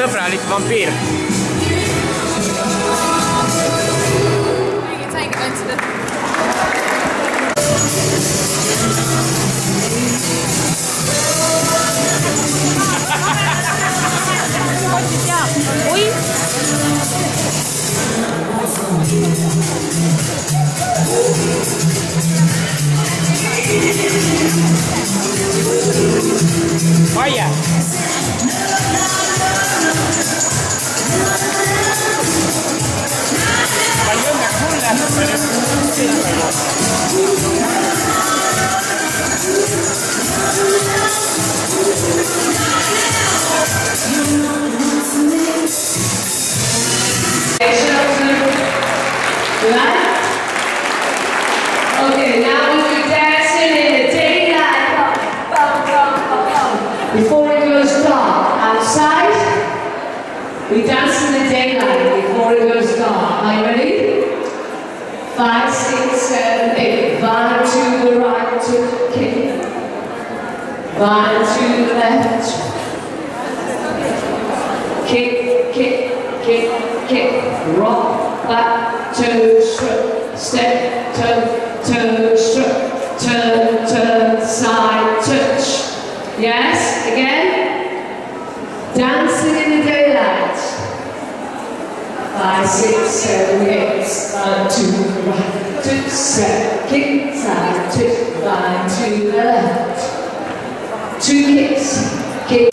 sõbralik vampiir. Saigi tantsida. Oi! Vaya! Paljon nakulat. Okay, now we're dancing in the daylight. Before it goes dark outside, we dance in the daylight before it goes dark. Are you ready? 5, 6, 7, 8. Vibe to the right, to kick. Vibe to the left. Kick, kick, kick, kick. Rock, back, toe, step, toe, strut, turn, side, touch. Yes, again. Dancing in the daylight. 5, 6, 7, 8. To the right, to step, kick, side, touch, line to the left. 2 kicks, kick.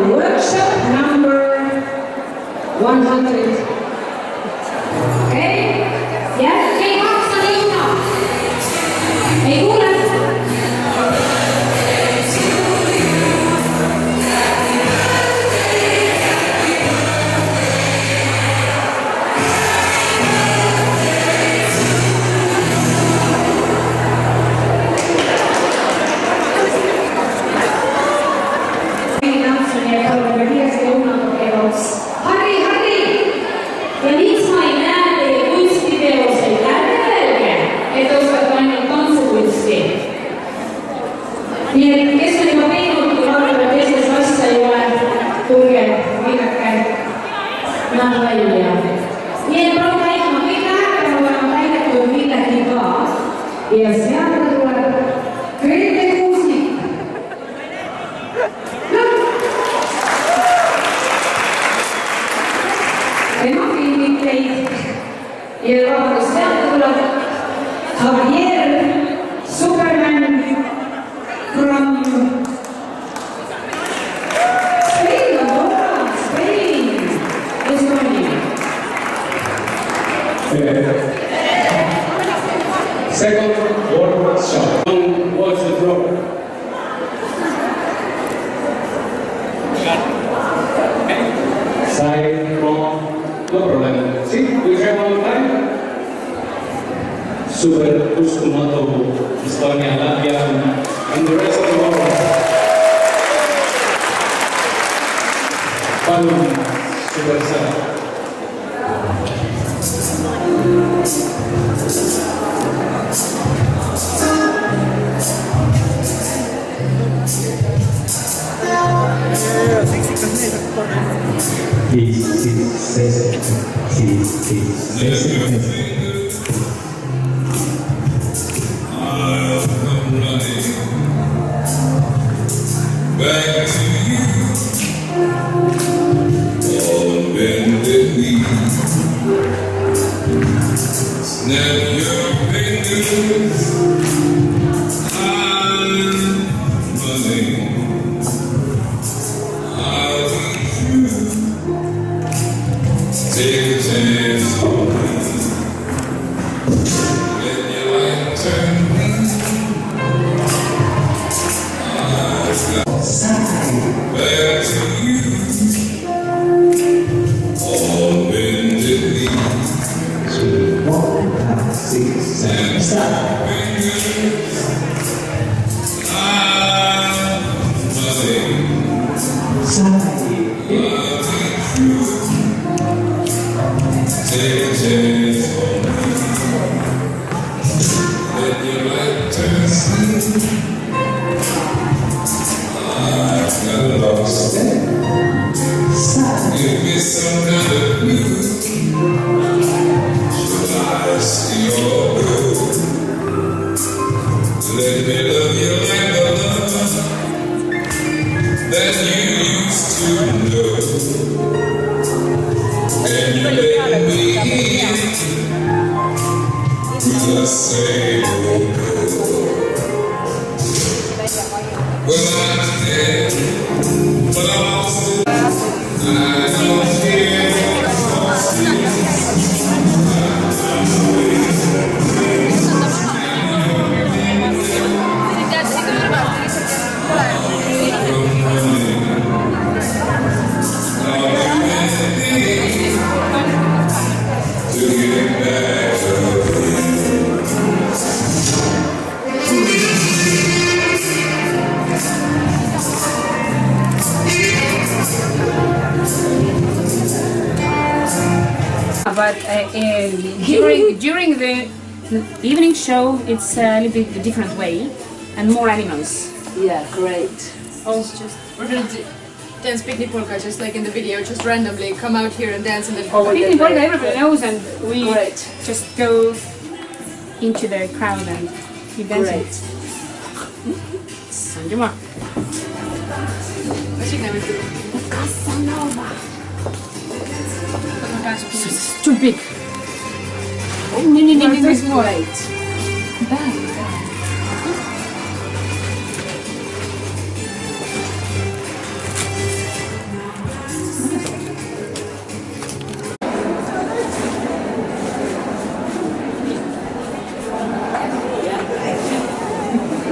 Workshop number 100. Okay? Yeah? Okay, Max, sabihin mo. May ulan. Nii et kes on juba teinud, kui vaadata teises asja ei ole, tulge, aidake, näed välja. Nii et palun väikma kõik tähelepanu olema täidetud millegi ka. Ja sealt tuleb Grete Kuusnik. Tema filmib teid. Ja vabandust, sealt tuleb Javier Superman from Spain, Estonia. Second work shot. Don't watch the throw. Side wrong. No problem. See, we try one more time. Super Kusumato, Estonia, Latvia, and the rest of the world. Palun, super star. I'll come running back to you on bended knee. Snap your fingers. I'm running. I'll be true. Take a chance on me. Let your light turn green. Back to you on bended knee. And fingers. I'm running. I'll be true. Take a chance on me. Let your light turn green. I've got lost. Give me some kind of clue. Should I steal your blue? Let me love you like the love that you used to know. And you let me in to the same old door. Well, I'm dead, but I lost it. I don't care what cost it. To get back to But during the evening show, it's a little bit a different way and more animals. Yeah, great. Also, we're gonna dance picnic polka just like in the video, just randomly come out here and dance in the Picnic polka everybody knows, and we Great. just go into the crowd and we dance Great. it. Sandra. It's too big. Oh, no, there's more. Great.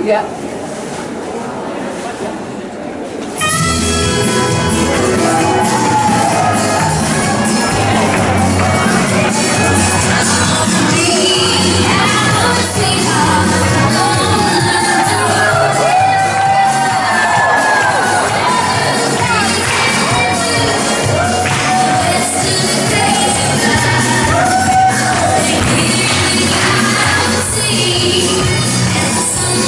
Yeah. See, and some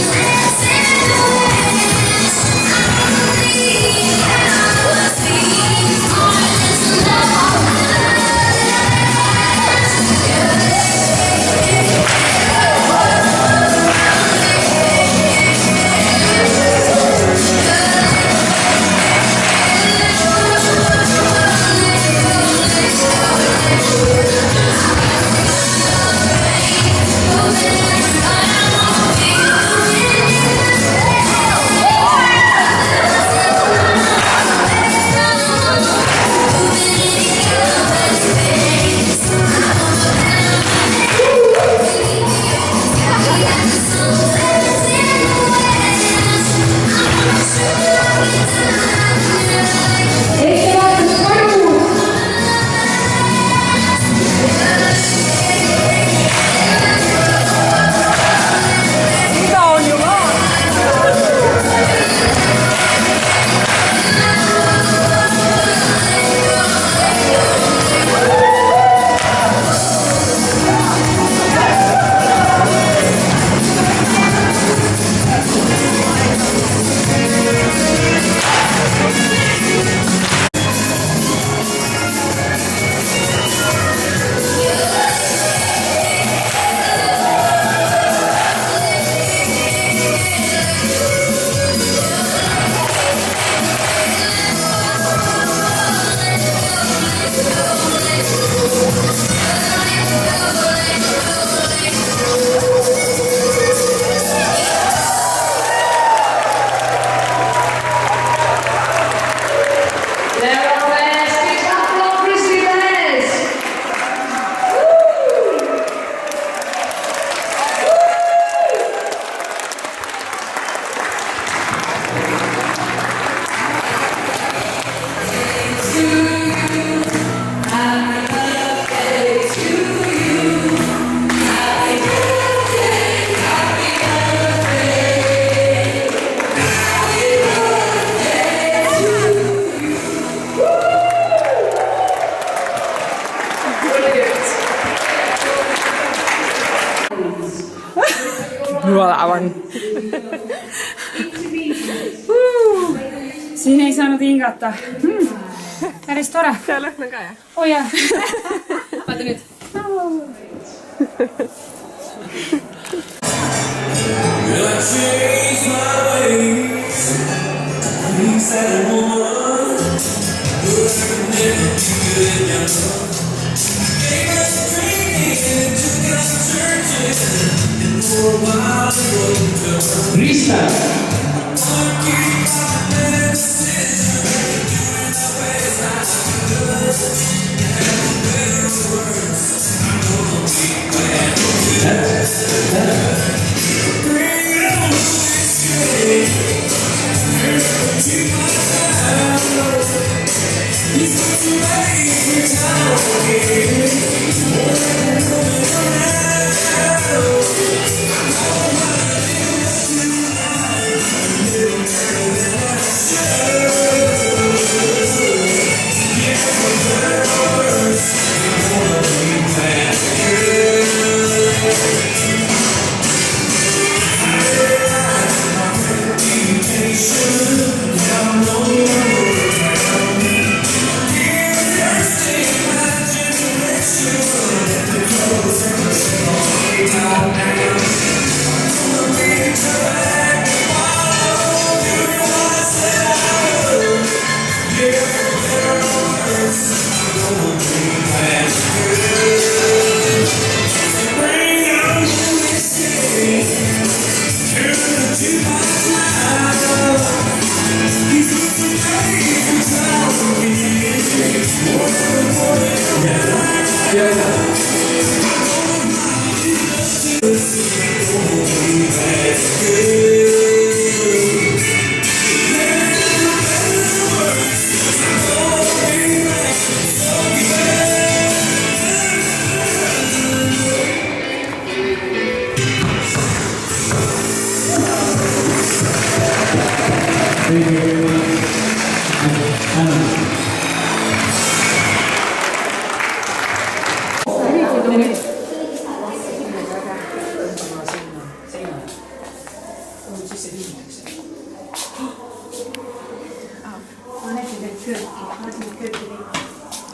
Juolavan. Siinä ei saanut hingata. Päris tore. Tää lõhna ka jah? Oh jah. Vaata nüüd. Krista.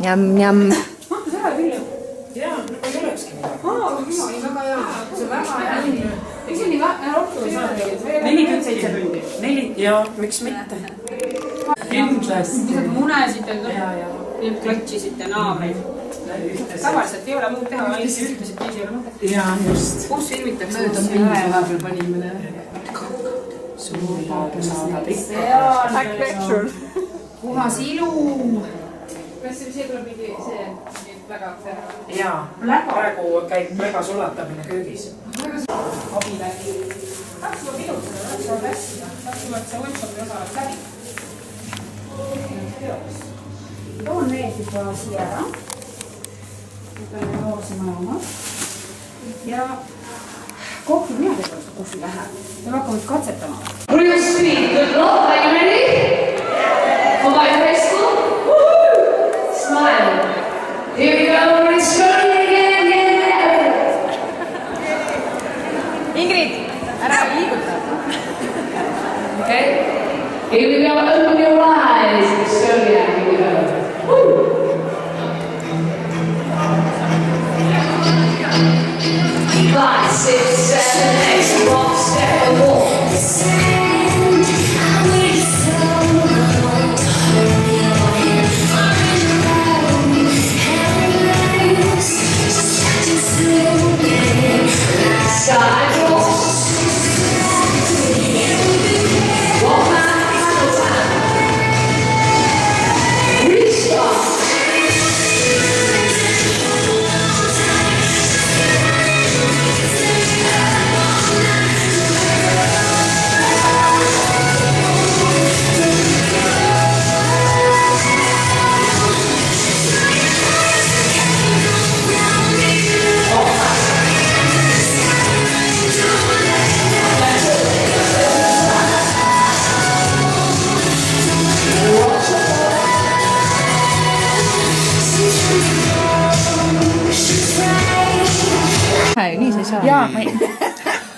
Njam, njam. Ja, miks mitte? Kindlasti. Munesite, nüüd klotšisite naabreid. Tavaliselt ei ole muud teha, lihtsalt ütlesid, et ei ole mõtet. Jaa, just. Kus filmitakse? Vahepeal panime suur paadu saadab ikka. Puhas ilu. Kas see tuleb mingi see väga Jaa, praegu käib väga sulatamine köögis. Abilägi. Kaks tuleb ilutada, kaks tuleb hässida. Kaks tuleb see workshopi osa oleks läbi. Toon need juba siia ära. Võtame loosima oma. Ja kohvi mina tegelikult kohvi läheb. Me hakkame katsetama. Real sweet. Good luck. Are you ready? For my high school? Smile. Here we go. It's starting again. Ingrid, ära liiguta. Okay? Here we go. Open your eyes. Estonia. Here we go. Woo. 5, 6, 7, 8. Walk, step, and walk. Nii sa ei saa. Jaa,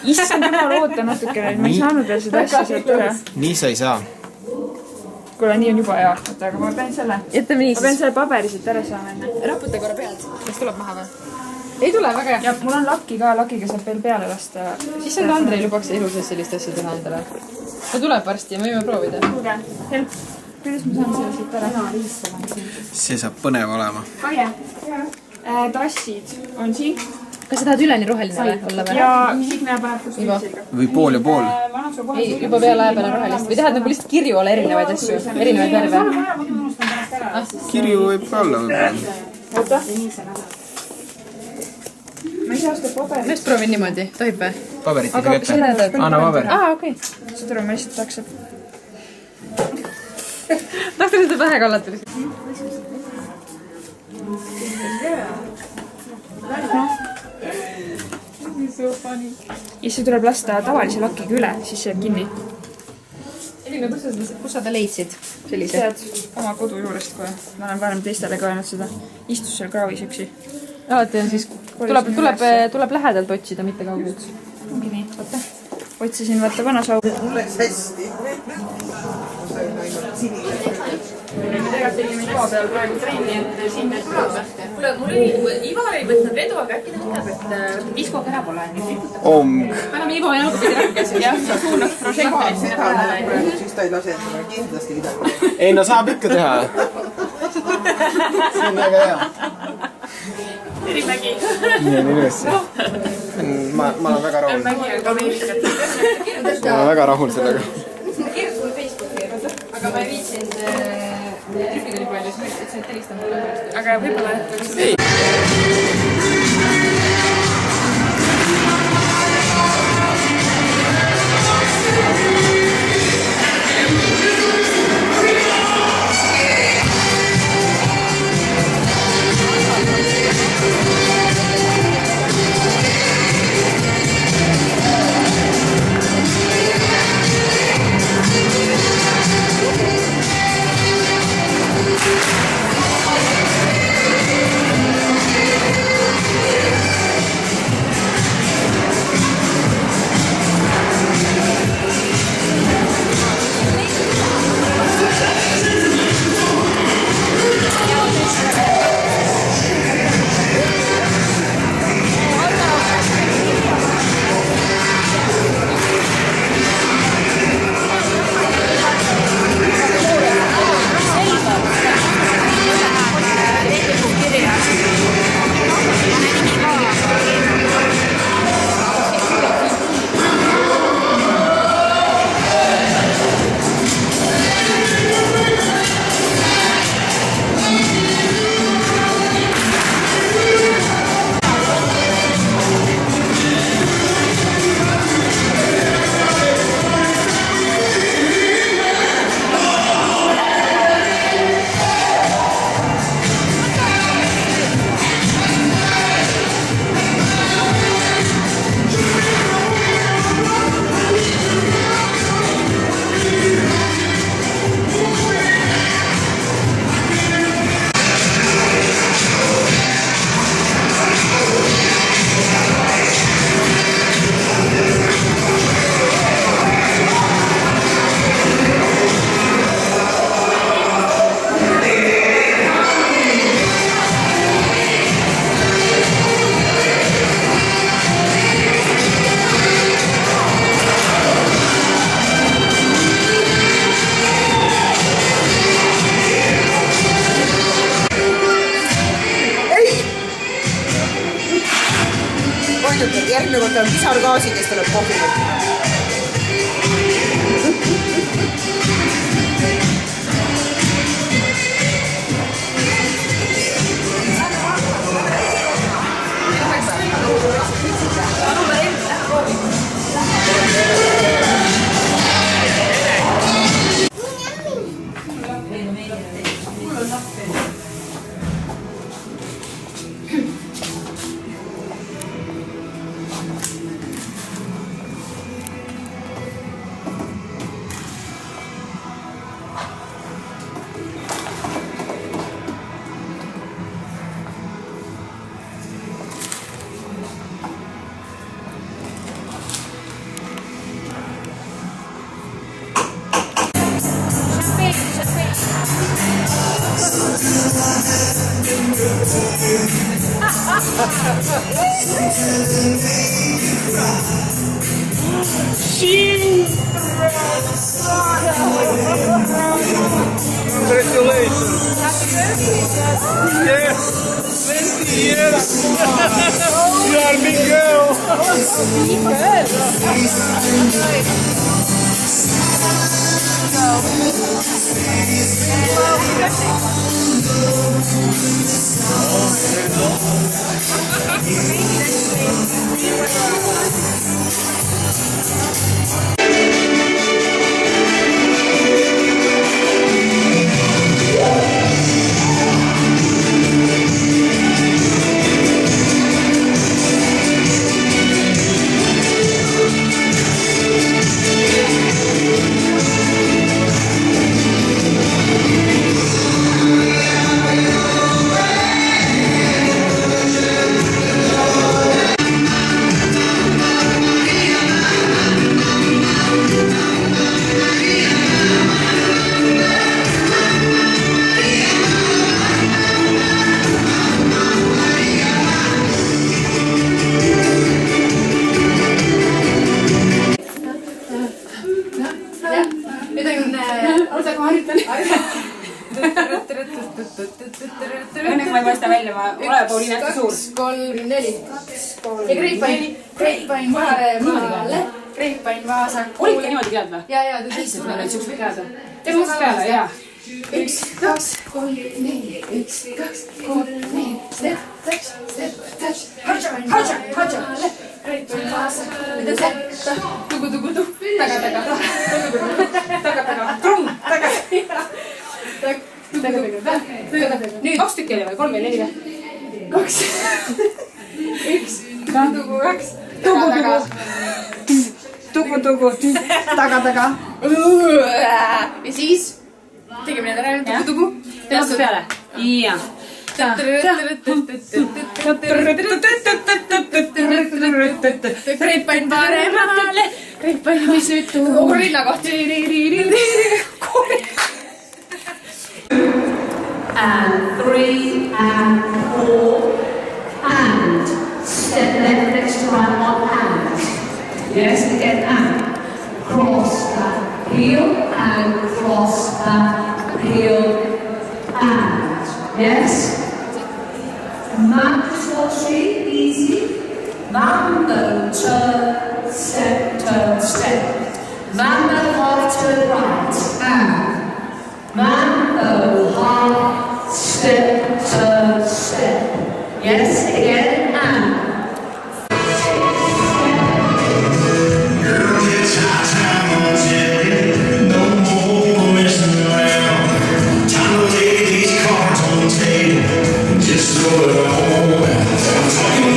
issand jumal, oota natukene, ma ei saanud veel seda asja sealt üle. Nii sa ei saa. Kuule, nii on juba hea. Oota, aga ma pean selle... Jätame nii ma pean selle paberi siit ära saama enne. Raputa korra pead. Kas tuleb maha või? Ei tule, väga hea. Ja mul on lakki ka, lakiga saab veel peale lasta. Siis on Andrei lubaks elu sees sellist asja teha endale. Ta tuleb varsti ja me võime proovida. Kuulge, help. Kuidas ma saan selle siit ära? See saab põnev olema. Kaie. Tassid on siin. Kas sa tahad üleni roheline olla või? Ja Signe paneb kus viisiga. Või pool ja pool. Ei, juba peale aja peale rohelist. Või tahad nagu lihtsalt kirju olla erinevaid asju? Erinevaid värve? Kirju võib ka olla võib-olla. Oota. Ma ei saa seda paberi. Ma just proovin niimoodi. Tohib või? Paberit ei saa kätte. Anna paber. Okei. Seda tule, ma lihtsalt tahaks, et... Tahta seda pähe kallata. Ja see tuleb lasta tavalise lakiga üle, siis see jääb kinni. Elina, kus sa ta leidsid? Sellise? Tead, oma kodu juurest kohe. Ma olen varem teistele ka ainult seda. Istus seal kraavis üksi. Alati on siis... Tuleb lähedalt otsida, mitte kaugelt. Ongi nii, vaata. Otsisin, vaata, vanasau. Mulle läks hästi. Tegelikult tegime toa peal praegu trenni, et sinna tuleb. Kuule, mul Ivar ei võtnud vedu, aga äkki ta ütleb, et diskoga ära pole. Omg. Paneme Ivo jalgupidi rääkes. Jah, see suunaks projekti sinna peale. Siis ta ei lase endale kindlasti midagi. Ei, no saab ikka teha. See on väga hea. Erimägi. Nii on ilusti. Ma olen väga rahul. Mägi on ka meeldinud. Ma olen väga rahul sellega. Kirjuta mulle Facebooki, aga ma ei viitsinud trükkida nii palju, siis ma ütlesin, et helistan mulle. Aga võib-olla jätaks. Järgmine kord on pisargaasi, kes tuleb kohvile. Congratulations. Yes. 20 years. You are big girl. Õnneks ma ei paista välja, ma ole Pauliina hästi suur. 3, 4. Ja Greipain Maaremaale. Greipain vasakule. Olidki niimoodi tead või? Ja, Hästi, tõesti. ma olen siuksed teada. Teeme otsast peale, jaa. 1, 2, 3, 4. 1, 2, 3, 4. Step, touch, step, touch. Hadža. Greipain vasakule. Tugu. Taga. Trumm, taga. Taga. Nüüd 2 tükki oli või? 3 või 4 või? 2. 1. Tugu 2. Tugu. Taga. Ja siis tegime need ära. Tugu. Teeme otsast peale. Jaa. Greipain paremale. Greipain viisutu. Kogu rinna kohta. And 3 and 4 and step left next to right on and. Yes, again and. Cross that heel and cross that heel and. Yes. Man's watching, easy. Mambo, turn, step. Mambo, half turn right and. Mambo, half, step, turn, step. Yes, again, and. Girl, it's high time on telly. No more messing around. Time to lay these cards on the table. Just throw it on. I'm talking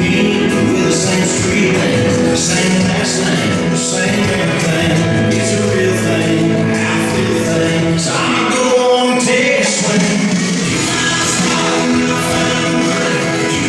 you with the same street name, same last name, same everything. It's a real thing. I feel things. I'ma go on and take a swing. You might start in your family.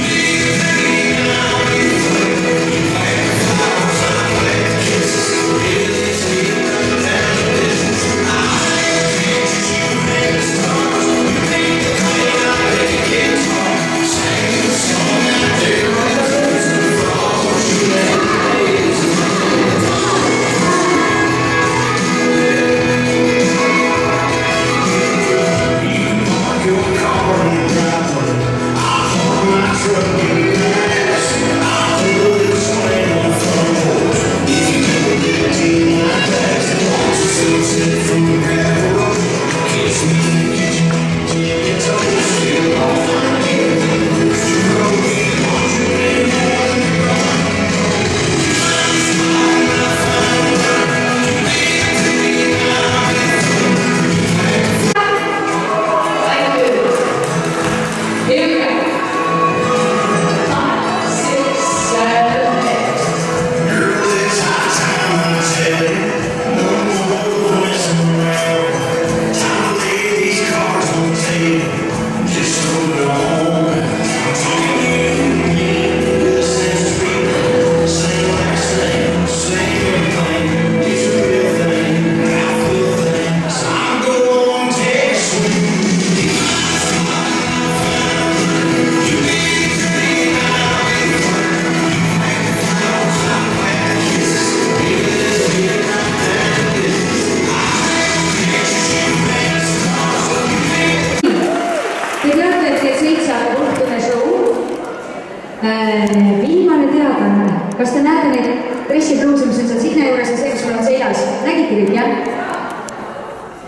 Viimane teadaanne. Kas te näete neid dressipluuse, mis on seal Signe juures ja see, mis sul on seljas? Nägite kõik, jah?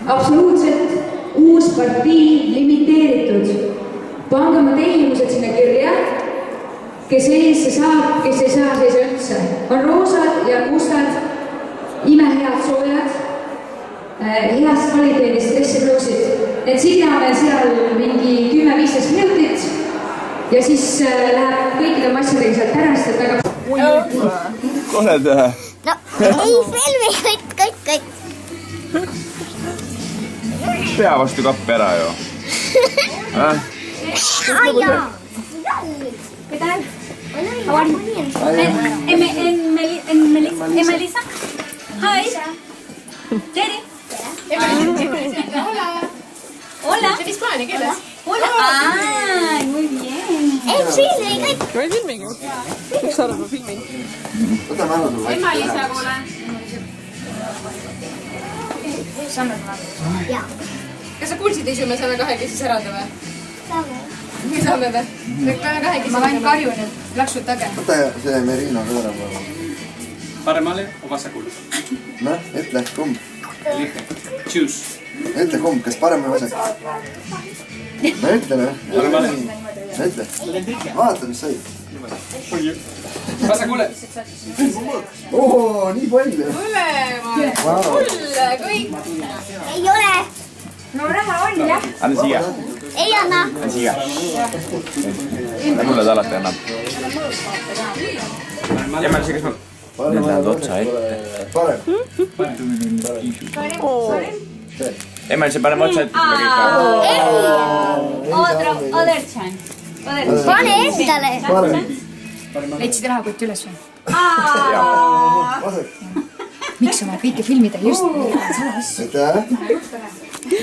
Absoluutselt uus partii, limiteeritud. Pange oma tellimused sinna kirja, kes eesse saab, kes ei saa, see ei saa üldse. On roosad ja mustad, imehead soojad, heast kvaliteedist dressipluusid. Need Signe on veel seal mingi 10-15 minutit ja siis läheb kõikide massadega sealt ära, sest et väga... Kole teha. No ei filmi kõik. Pea vastu kappi ära ju. ¿Qué tal? How are you? Melissa. Hi. Tere. Hola. See on hispaania keeles. Hola. Ay, muy bien. Filmi kõik. Ma ei filmigi. Üks arv ma filmin. Ema-Liisa koole. Jaa. Kas sa kuulsid, et me saame kahekesi särada või? Saame. Me saame või? Me peame kahekesi. Ma vain karjun, et laksutage. Võta see Merino kõõrama. Paremale o vasakule? Noh, ütle kumb. Elige. Choose. Ütle kumb, kas parem või vasak? Ma ütlen või? Paremale. Ütle. Vaata, mis sai. Vasakule. Oo, nii palju. Mõlemad. Mulle kõik. Ei ole. No raha on, jah. Anna siia. Ei anna. Anna siia. Mulle ta alati annab. Emel, see kas ma... Need lähevad otsa ette. Parem. Emel, see paneme otsa ette. Other chance. Pane endale. Parem. Leidsid rahakotti üles või? Vasak. Miks sa oma kõike filmida just? Aitäh.